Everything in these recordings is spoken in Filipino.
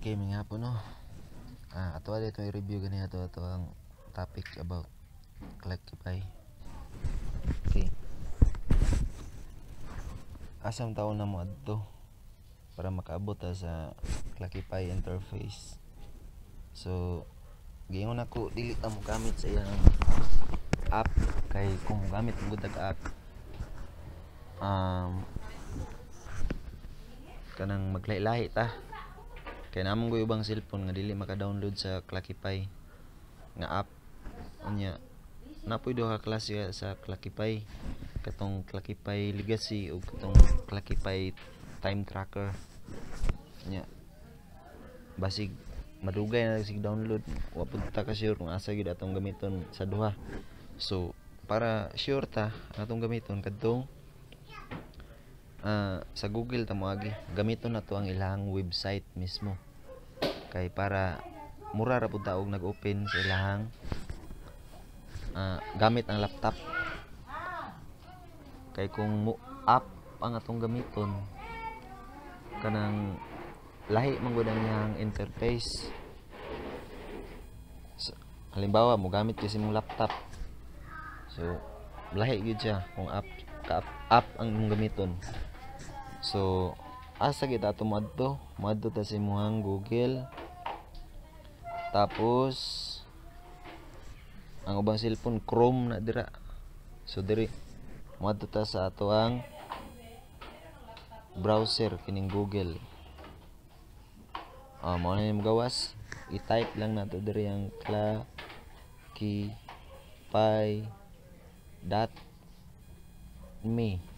gaming hapon no. Ato dito i-review gani ato ang topic about Clackify. Okay. Asam taon na mo adto para makaabot sa Clackify interface. So, giingon ako dili ta mo gamit sa iyang app kay kung gamit mo dag app kanang maglahi-lahi ta. Kaya namang ko ubang cellphone nga dili maka-download sa Clackify nga app. Unya, napoy duha ka klase sa Clackify. Katong Clackify Legacy o katong Clackify Time Tracker. Unya, basig madugay na sig download. Wa pud ta ka sure kung asa gyud atong gamiton sa duha. So, para sure ta atong gamiton kadtong sa Google ta moagi gamiton nato ang ilang website mismo kay para mura ra pud ta og nag-open sa ilang gamit ang laptop kay kung app ang atong gamiton kanang lahi man gud ang iyang interface. So, halimbawa mo gamit kasi mong laptop, so lahi gyud siya kung app ang imong gamiton. So, asa gid ato moadto ta sa imong Google. Tapos ang ubang cellphone Chrome na dira. So diri moadto ta sa ato ang browser kining Google. Mao na yung gawas. I-type lang nato diri ang clackify.me.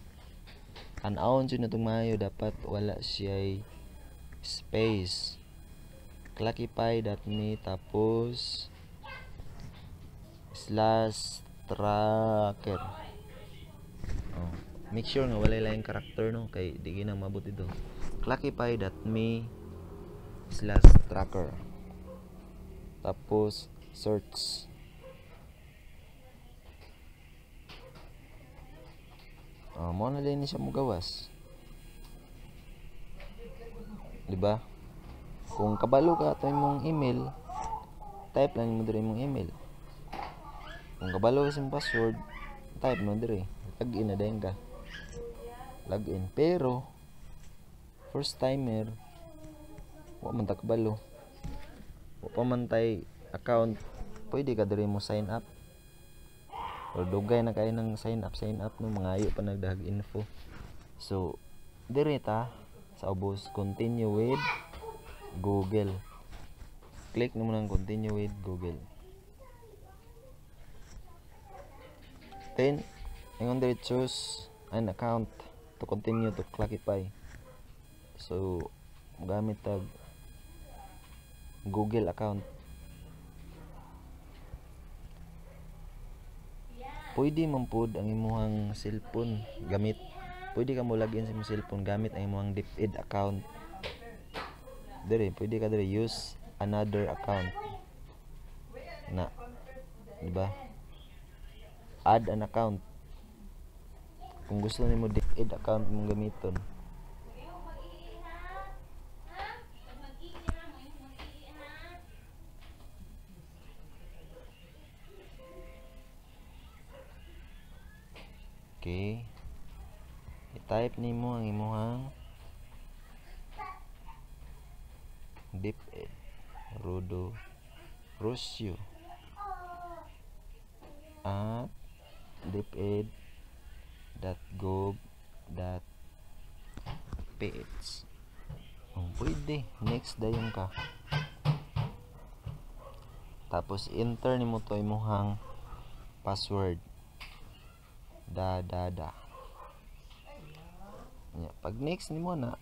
An-aon jud natong maayo, dapat wala siya space. Clackify.me tapos /tracker. Make sure nga wala laing karakter no kay di na mabot ito. Clackify.me/tracker. Tapos search. Mo na din siya mo gawas. Diba? Kung kabalo ka ato imong email, type lang mo diri imong email. Kung kabalo ka sa password, type mo diri. Login na din ka. Login. Pero first timer, wa man ta kabalo. Wa pa man tay account, pwede ka diri mo sign up. O dugay na kayo ng sign up no, mangayo pa nagdahag info. So diri ta sa ubos continue with Google. Click mo nang continue with Google. Then ingon diri choose an account to continue to Clackify. So gamit tag Google account. Pwede man pod ang imong cellphone gamit. Pwede ka mo login sa imong cellphone gamit ang imong DepEd account. Dire, pwede ka dire use another account. Na, di ba? Add an account. Kung gusto nimo DepEd account mong gamiton. Okay. I-type nimo ang imong DepEd Rodo Rocio at deped.gov.ph. Pwede. Next dayon ka. Tapos enter nimo to imong password. Pag next nimo na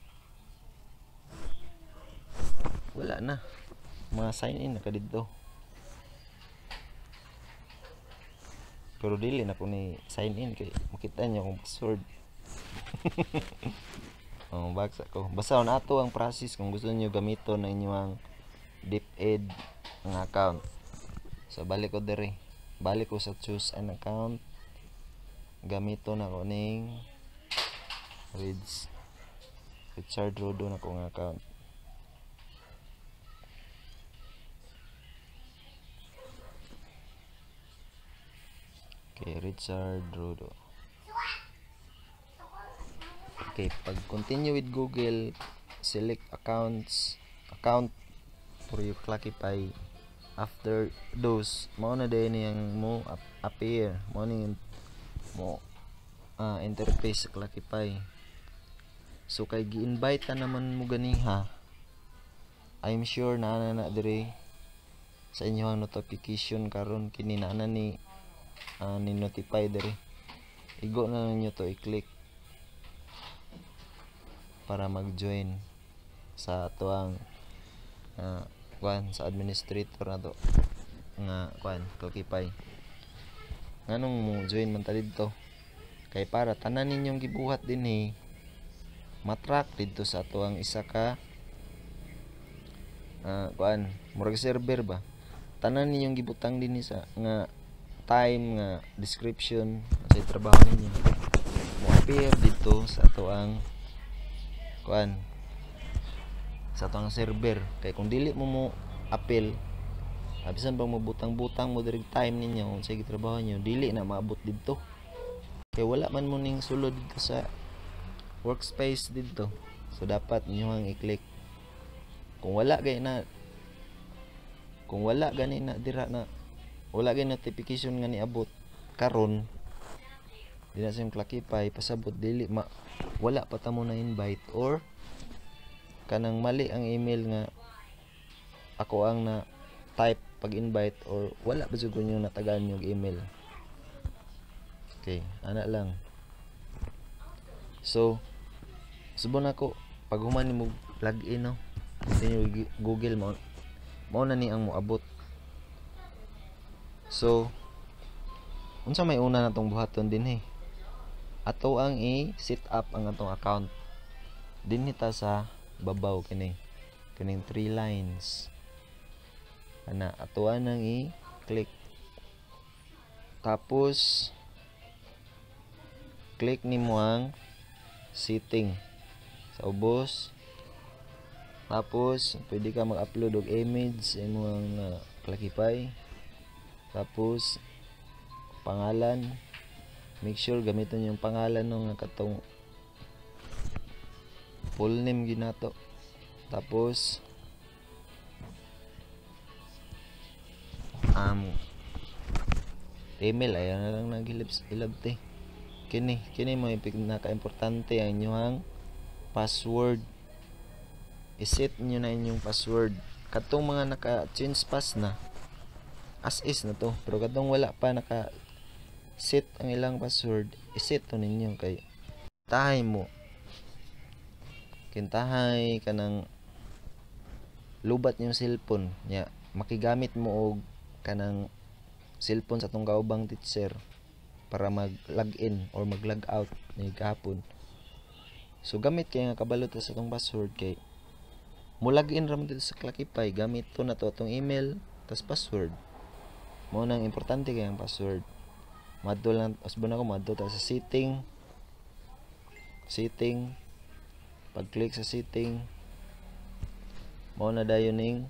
wala na, mga sign in na ka dito. Pero dili na ko ni sign in kay makita niyo akong password. Bagsa ko. Basta na ato ang process kung gusto niyo gamiton ang inyong DepEd ng account. So balik ko diri. Balik ko sa choose an account. Gamiton ako ning Richard Rodo na kong account. Okay, Richard Rodo. Okay, pag continue with Google, select account for your Clockify. After those, mao na din yang mo appear, mao ning mo interface sa Clockify. So kay gi-invite ta naman mo ganiha, I'm sure na dire sa inyong notification karon kini na ni notify dire. Igo na ninyo to i-click para mag-join sa tuang sa administrator na to nga Clockify. Nganong mo join man ta didto? Kay para tanan ninyong gibuhat dinhi matrack didto sa tuang isa ka murag server ba. Tanan ninyong gibutang dinhi sa nga time nga description sa trabaho ninyo mo appear dito sa tuang sa tuang server. Kay kung dili mo appeal, bisan bang mabutang-butang mo direct time ninyo sa gitrabaho nyo, dili na maabot didto. Kay wala man mo ning sulod dito sa workspace didto. So dapat ninyo ang i-click. Kung wala gani na dira na wala gani notification nga niabot karon di na sa Clockify pasabot dili wala pa ta mo na invite or kanang mali ang email nga ako ang na type pag-invite or wala ba jud yung natagaan yung email. Okay, ana lang. So subon ako pag human nimo login no dinyo Google mao na ni ang moabot. So unsa may una natong buhaton dinhi? Ato ang i-set up ang atong account. Dinhi ta sa babaw kining 3 lines. Ana atuan nang i-click. Tapos click nimo ang setting sa ubos. Tapos pwede ka mag-upload og image sa imong Clockify. Tapos pangalan, make sure gamiton yung pangalan ng katong full name ginato. Tapos email ayan na lang nagilabte. Kini mo pinaka-importante ang inyong password. I-set niyo na inyong password. Katong mga naka-change pass na as is na to, pero katong wala pa naka-set ang ilang password, i-set to ninyo kay tahay mo kintahay kanang lubat yung cellphone nya makigamit mo og kanang cellphone sa tong kaubang teacher para mag-login or mag-log out ni gahapon. So gamit kay nga kabalot sa tong password kay mo login ra mo dito sa Clockify gamit to na to atong email tas password. Mao nang importante kay ang password. Madto lang asbon ako madto ta sa setting. Pag click sa setting mao na dayon ning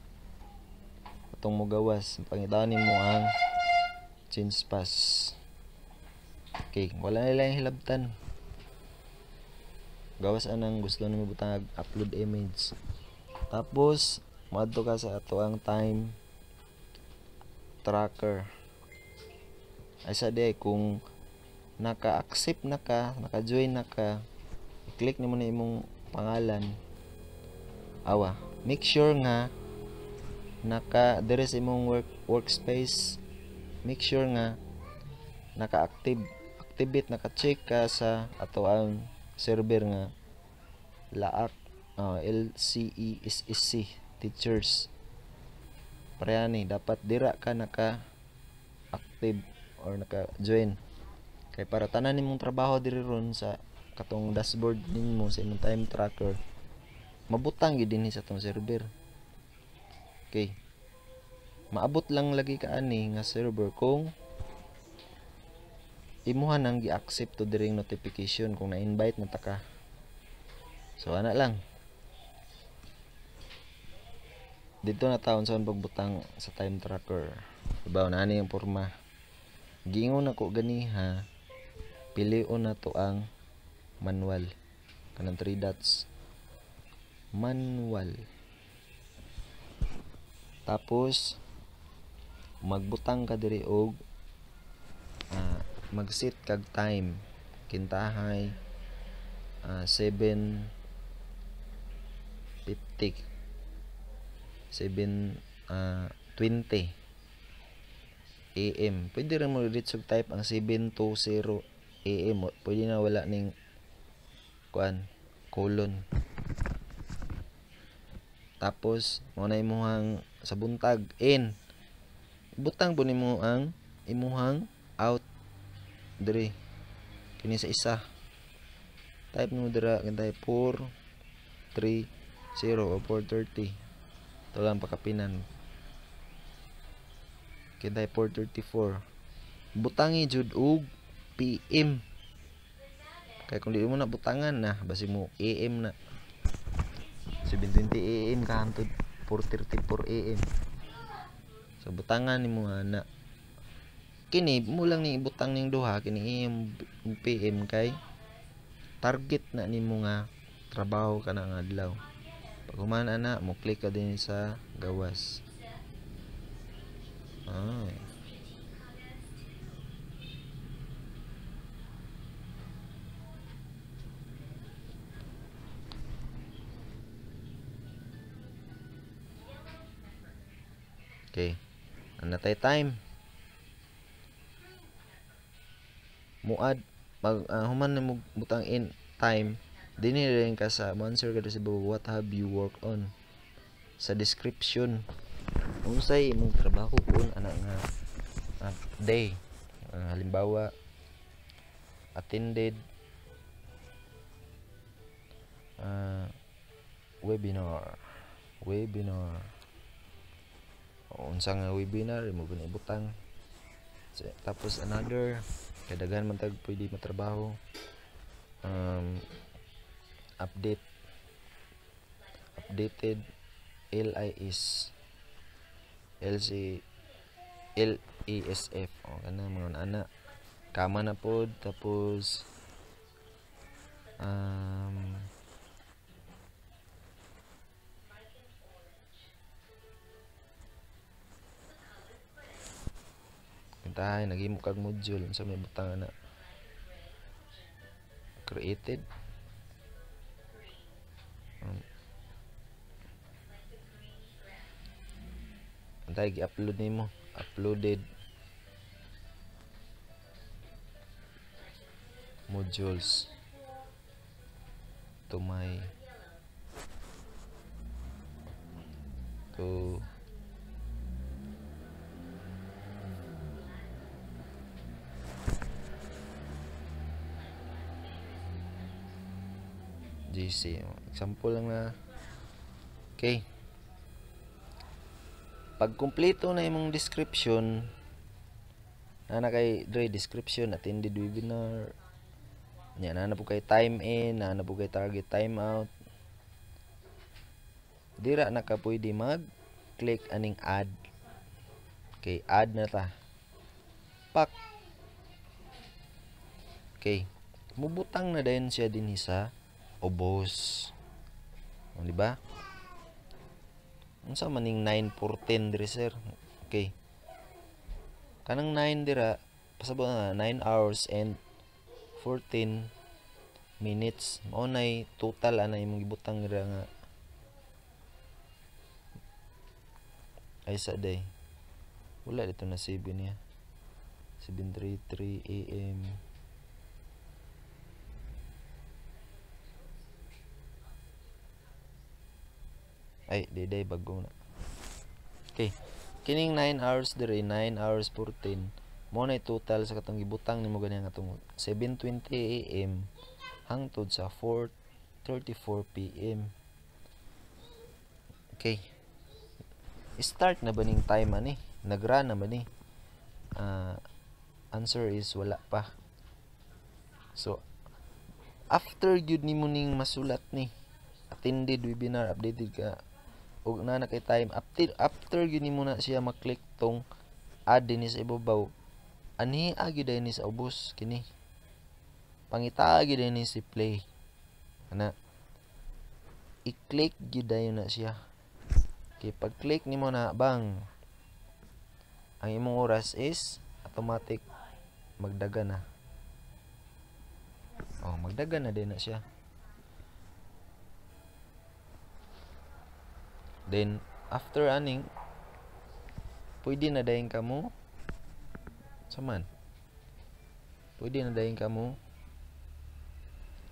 atong mogawas pangitaan nimo ang change pass. Okay, wala nila yung hilabtan. Gawas anang gusto nimo butang upload image. Tapos moadto ka sa atoang time tracker. Ay sa day kung naka-accept na ka, naka-join na ka, i-click nimo na imong pangalan. Awa, make sure nga there is imong workspace. Make sure nga activate naka-check ka sa ato ang server nga LAAC LCESSC teachers. Parehani dapat dira ka naka-active or naka-join. Kay para tanan nimong trabaho diri ron sa katong dashboard nimo sa imong time tracker mabutang gid dinhi sa tong server. Okay. Maabot lang lagi ka ani nga server kung imuhan ang gi-accept to diring notification kung na-invite na ta ka. So ana lang. Dito na taon sa pagbutang sa time tracker. Ibaw na ani yung porma. Giingon ako ganiha, pilion na to ang manual. Kanang 3 dots. Manual. Tapos magbutang ka diri og mag-set kag time. Kintahay 7:50 7:20 AM. Pwede rin mo reach og type ang 7:20 AM. Pwede na wala ning colon. Tapos mo na imuhang sa buntag in. Butang po nimo ang imuhang out diri kini sa isa. Type mo dira kantay 4:30 o 4:30. Ito lang pakapinan. Kantay 4:34. Butangi jud og PM. Kaya kung di mo na butangan na, basi mo AM na. 7:20 AM ka hantod 4:34 AM. So butangan nimo na. Kini mo lang ni ibutang ning duha kini AM PM kay target na nimo nga trabaho ka na nga adlaw. Pag humana na mo click ka din sa gawas. Ay. Okay. Anatay time. Muad pag human na mo butang in time, dinhi rin ka sa answer ka sa what have you worked on sa description. Unsay imong trabaho kun ana nga day. Halimbawa attended webinar. Unsa nga webinar mo ibutang. Tapos another kadaghan man tag pwede matrabaho. Updated LIS LESF kana mga ana kama na pod. Tapos tayo nagimo kag module sa may butang na created tayo gi-upload nimo uploaded modules to my GC. Example lang na. Okay. Pag kumpleto na imong description, na kay dre description attended webinar. Nya na po kay time in, na po kay target time out. Dira na ka pwede mag-click aning add. Okay, add na ta. Pak. Okay. Mubutang na din siya din sa ubos. Di ba? Unsa maning 9:14 diri sir? Okay. Kanang 9 dira pasabot na 9 hours and 14 minutes. Mao nay total ana imong gibutang dira nga ay sa day. Wala dito na 7 niya. 7:33 AM. Ay, day bago na. Okay. Kining 9 hours dire, 9 hours 14. Mo na total sa katong gibutang nimo gani nga tong 7:20 AM hangtod sa 4:34 PM. Okay. Start na ba ning time ani? Nagra na ba ni? Answer is wala pa. So after gyud nimo ning masulat ni attended webinar, updated ka ug na kay time after gyud nimo na siya maklik tong add din sa ibabaw, Ani agi din ni sa ubos kini. Pangita agi din ni si play. Ana i-click gyud dayon na siya. Okay, pag click nimo na bang ang imong oras is automatic magdaga na. Oh, magdaga na din na siya. Then after aning pwede na dayon kamo saman. Pwede na dayon kamo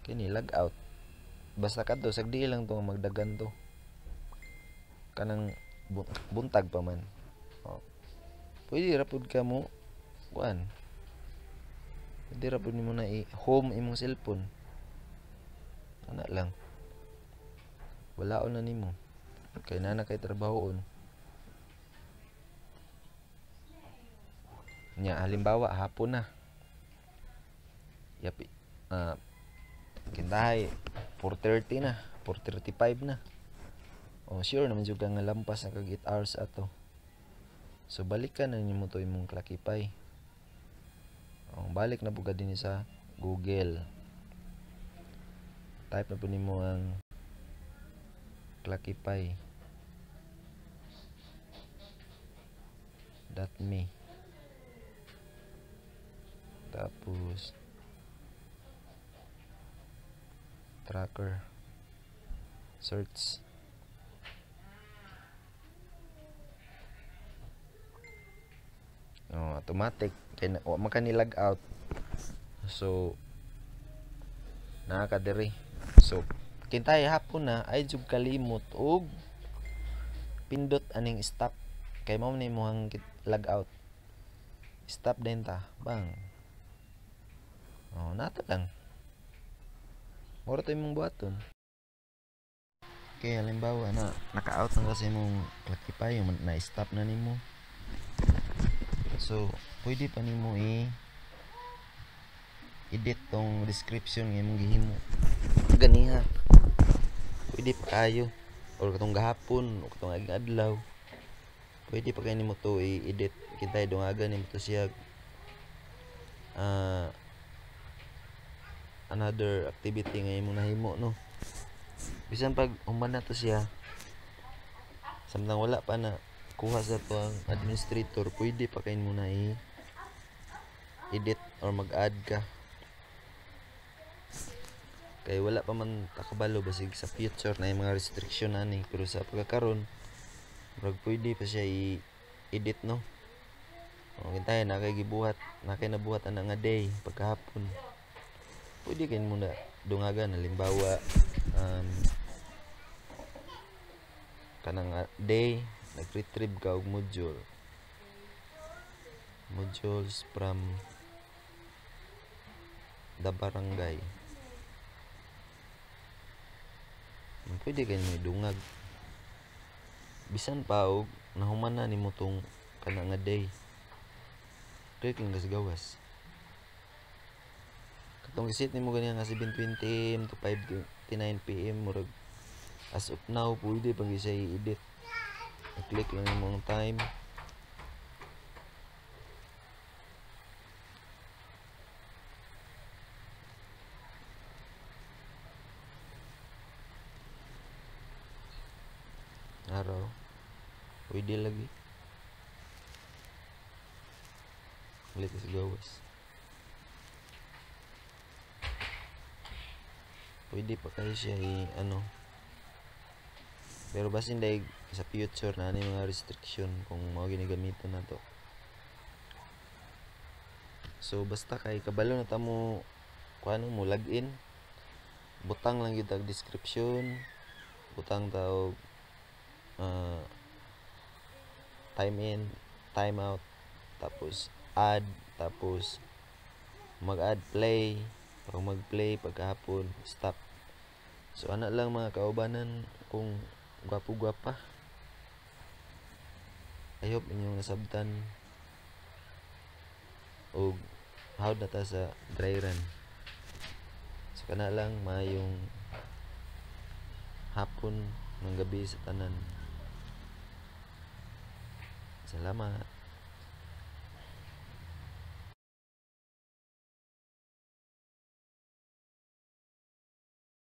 kini log out. Basta kadto sagdi lang to magdagan to. Kanang buntag pa man. Oh. Pwede ra pud kamo kuan. Pwede ra pud nimo na i-home imong cellphone. Ana lang. Walaon na nimo. Kay na kay trabahoon. Nya halimbawa hapon na. Yapi kintahay 4:30 na, 4:35 na. Oh, sure naman jud nga lampas na kag 8 hours ato. So balikan na nimo to imong Clockify. Oh, balik na bugad din sa Google. Type na po nimo ang Clockify.me. Tapos tracker search. Oh, automatic kay wa man ka ni log out. So naa ka diri. So kintay hapon na ay jud kalimot og pindot aning stop kay mao ni imong log out. Stop din ta bang. Oh, nata lang. Mura to imong buhaton. Okay, halimbawa na naka-out na kasi imong Clockify, na-stop na nimo. So, pwede pa nimo edit tong description ng imong gihimo. Ganiha. Pwede pa kayo or katong gahapon o katong aging adlaw. Pwede pa kayo nimo to i-edit. Kitay dungagan nimo to siya another activity nga imong nahimo, no. Bisan pag human na to siya samtang wala pa na kuha sa to ang administrator, pwede pa kayo muna edit or mag-add ka kay wala pa man takabalo basig sa future na yung mga restriction ani, pero sa pagkakaroon pwede pa siya i-edit, no. O kintahin na kay gibuhat, na kay nabuhat ana nga day pagkahapon, pwede kayo muna dungagan. Halimbawa kanang day nag-retrieve ka og modules from the barangay. Pwede kayo may dungag bisan pa og nahuman na nimo tong kana nga day, click lang gawas. Katong isit nimo ganyan nga 7:20 AM to 5:29 PM murag as of now pwede pag isa i-edit. I-click lang nimo ang time. Araw. Pwede lagi. Click is gawas. Pwede pa kayo siya pero basin dahil sa future na mga restriction kung mao ginagamiton na to. So basta kay kabalo na tamo kuano mo login, butang lang gyud ang description, butang ta og time in, time out, tapos add, tapos mag-add play, pag mag-play pagkahapon stop. So ana lang mga kaubanan, kung gwapo-gwapa, I hope inyong nasabtan og how na ta sa dry run. So kana lang, mayong hapon ng gabi sa tanan. Salamat.